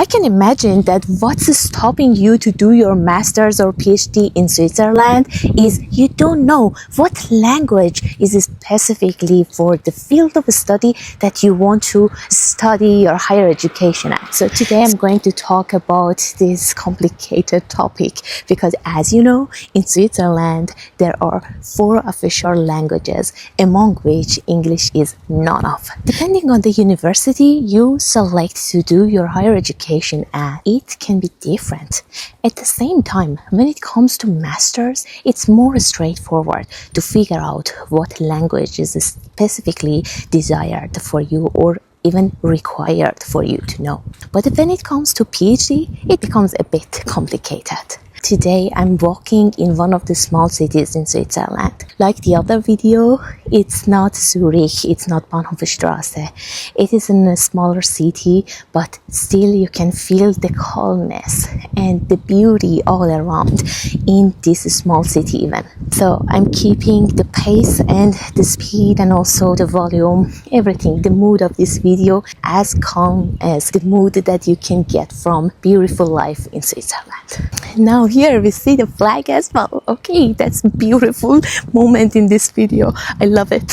I can imagine that what's stopping you to do your master's or PhD in Switzerland is you don't know what language is specifically for the field of study that you want to study your higher education at. So today I'm going to talk about this complicated topic because, as you know, in Switzerland there are 4 official languages, among which English is none of. Depending on the university you select to do your higher education at, it can be different. At the same time, when it comes to masters, it's more straightforward to figure out what language is specifically desired for you or even required for you to know. But when it comes to PhD, it becomes a bit complicated. Today, I'm walking in one of the small cities in Switzerland. Like the other video, it's not Zurich, it's not Bahnhofstrasse. It is in a smaller city, but still you can feel the calmness and the beauty all around in this small city even. So I'm keeping the pace and the speed and also the volume, everything, the mood of this video as calm as the mood that you can get from beautiful life in Switzerland. Now here we see the flag as well. Okay, that's a beautiful moment in this video. I love it.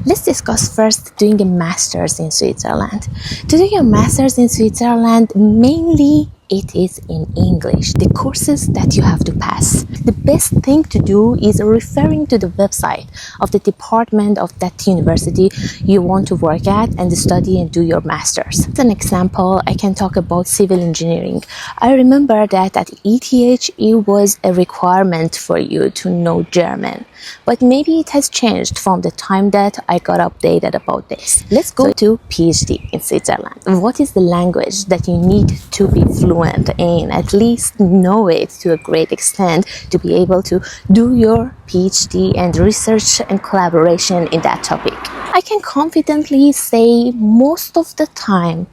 Let's discuss first doing a master's in Switzerland. To do your master's in Switzerland, mainly it is in English, the courses that you have to pass. The best thing to do is referring to the website of the department of that university you want to work at and study and do your master's. As an example, I can talk about civil engineering. I remember that at ETH it was a requirement for you to know German, but maybe it has changed from the time that I got updated about this. Let's go to PhD in Switzerland. What is the language that you need to be fluent in, at least know it to a great extent to be able to do your PhD and research and collaboration in that topic? I can confidently say most of the time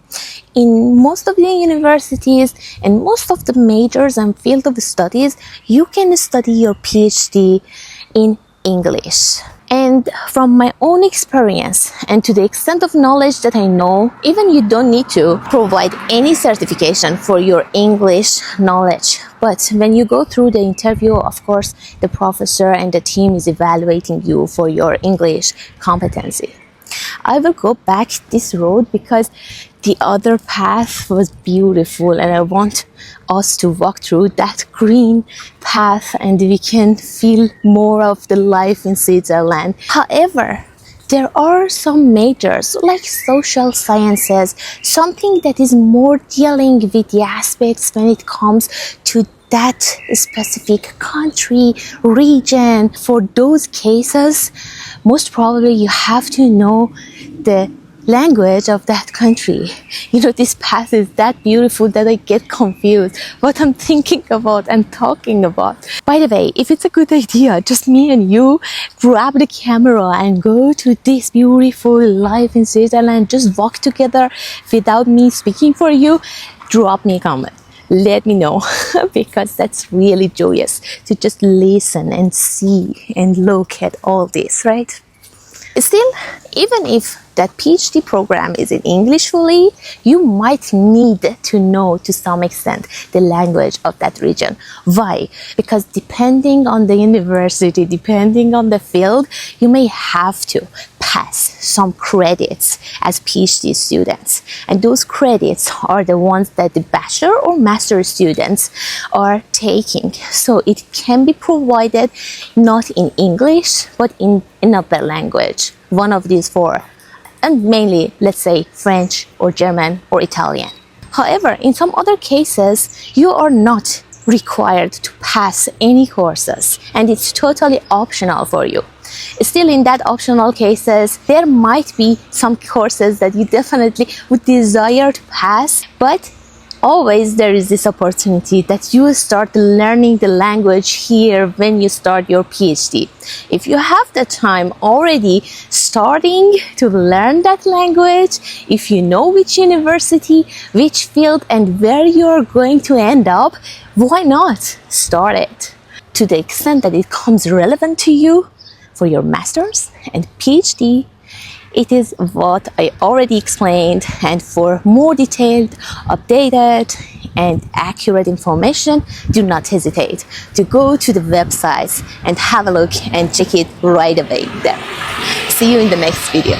in most of the universities and most of the majors and field of studies, you can study your PhD in English. And from my own experience and to the extent of knowledge that I know, even you don't need to provide any certification for your English knowledge. But when you go through the interview, of course, the professor and the team is evaluating you for your English competency. I will go back this road because the other path was beautiful and I want us to walk through that green path and we can feel more of the life in Switzerland. However, there are some majors like social sciences, something that is more dealing with the aspects when it comes to that specific country, region. For those cases, most probably you have to know the language of that country. You know, this path is that beautiful that I get confused what I'm thinking about and talking about. By the way, if it's a good idea, just me and you grab the camera and go to this beautiful life in Switzerland, just walk together without me speaking for you, drop me a comment. Let me know because that's really joyous to just listen and see and look at all this, right? Still, even if that PhD program is in English fully, you might need to know to some extent the language of that region. Why? Because depending on the university, depending on the field, you may have to pass some credits as PhD students. And those credits are the ones that the bachelor or master students are taking. So it can be provided not in English, but in another language, one of these 4. And mainly, let's say, French or German or Italian. However, in some other cases, you are not required to pass any courses and it's totally optional for you. Still, in that optional cases, there might be some courses that you definitely would desire to pass, but always there is this opportunity that you start learning the language here when you start your PhD. If you have the time already starting to learn that language, if you know which university, which field and where you are going to end up, why not start it? To the extent that it becomes relevant to you for your master's and PhD, It is what I already explained, and for more detailed, updated, and accurate information, do not hesitate to go to the websites and have a look and check it right away there. See you in the next video.